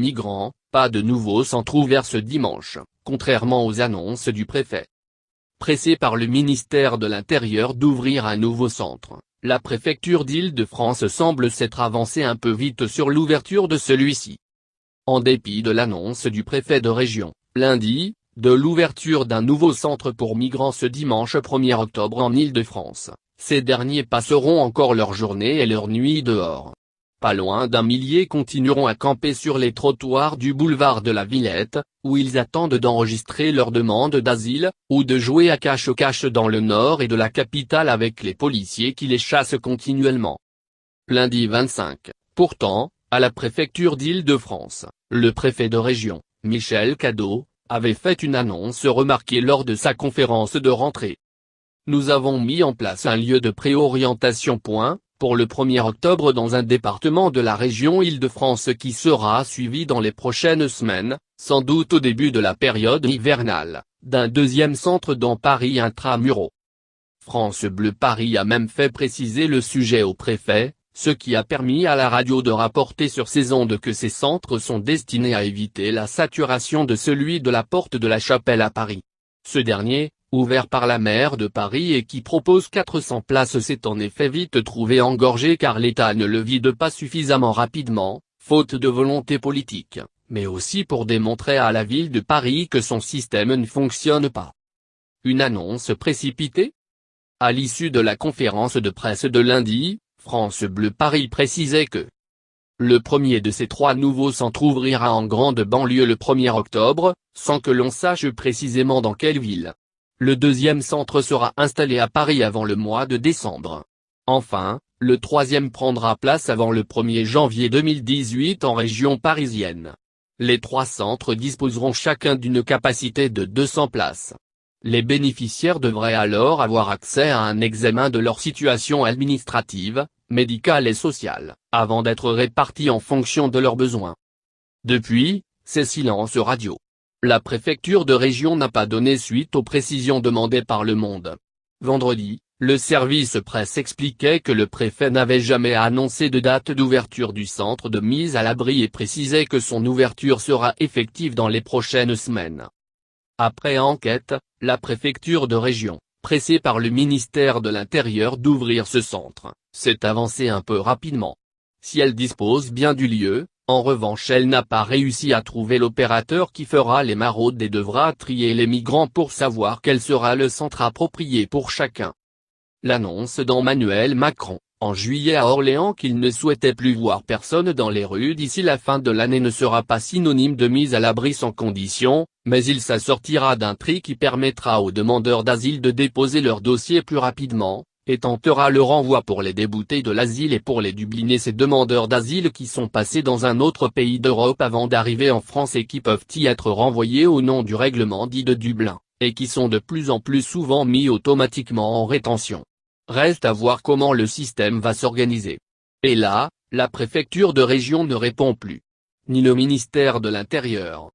migrants, pas de nouveaux centres ouverts ce dimanche, contrairement aux annonces du préfet. Pressé par le ministère de l'Intérieur d'ouvrir un nouveau centre, la préfecture d'Île-de-France semble s'être avancée un peu vite sur l'ouverture de celui-ci. En dépit de l'annonce du préfet de région, lundi, de l'ouverture d'un nouveau centre pour migrants ce dimanche 1er octobre en Île-de-France, ces derniers passeront encore leur journée et leur nuit dehors. Pas loin d'un millier continueront à camper sur les trottoirs du boulevard de la Villette, où ils attendent d'enregistrer leur demande d'asile, ou de jouer à cache-cache dans le nord et de la capitale avec les policiers qui les chassent continuellement. Lundi 25, pourtant, à la préfecture d'Île-de-France, le préfet de région, Michel Cadot, avait fait une annonce remarquée lors de sa conférence de rentrée. Nous avons mis en place un lieu de préorientation pour le 1er octobre dans un département de la région Île-de-France qui sera suivi dans les prochaines semaines, sans doute au début de la période hivernale, d'un deuxième centre dans Paris intramuros. France Bleu Paris a même fait préciser le sujet au préfet, ce qui a permis à la radio de rapporter sur ses ondes que ces centres sont destinés à éviter la saturation de celui de la Porte de la Chapelle à Paris. Ce dernier, ouvert par la maire de Paris et qui propose 400 places s'est en effet vite trouvé engorgé car l'État ne le vide pas suffisamment rapidement, faute de volonté politique, mais aussi pour démontrer à la ville de Paris que son système ne fonctionne pas. Une annonce précipitée ? À l'issue de la conférence de presse de lundi, France Bleu Paris précisait que le premier de ces 3 nouveaux centres ouvrira en grande banlieue le 1er octobre, sans que l'on sache précisément dans quelle ville. Le deuxième centre sera installé à Paris avant le mois de décembre. Enfin, le troisième prendra place avant le 1er janvier 2018 en région parisienne. Les 3 centres disposeront chacun d'une capacité de 200 places. Les bénéficiaires devraient alors avoir accès à un examen de leur situation administrative, médicale et sociale, avant d'être répartis en fonction de leurs besoins. Depuis, c'est silence radio. La préfecture de région n'a pas donné suite aux précisions demandées par Le Monde. Vendredi, le service presse expliquait que le préfet n'avait jamais annoncé de date d'ouverture du centre de mise à l'abri et précisait que son ouverture sera effective dans les prochaines semaines. Après enquête, la préfecture de région, pressée par le ministère de l'Intérieur d'ouvrir ce centre, s'est avancée un peu rapidement. Si elle dispose bien du lieu, en revanche elle n'a pas réussi à trouver l'opérateur qui fera les maraudes et devra trier les migrants pour savoir quel sera le centre approprié pour chacun. L'annonce d'Emmanuel Macron, en juillet à Orléans qu'il ne souhaitait plus voir personne dans les rues d'ici la fin de l'année ne sera pas synonyme de mise à l'abri sans condition, mais il s'assortira d'un tri qui permettra aux demandeurs d'asile de déposer leur dossier plus rapidement, et tentera le renvoi pour les déboutés de l'asile et pour les dublinés ces demandeurs d'asile qui sont passés dans un autre pays d'Europe avant d'arriver en France et qui peuvent y être renvoyés au nom du règlement dit de Dublin, et qui sont de plus en plus souvent mis automatiquement en rétention. Reste à voir comment le système va s'organiser. Et là, la préfecture de région ne répond plus. Ni le ministère de l'Intérieur.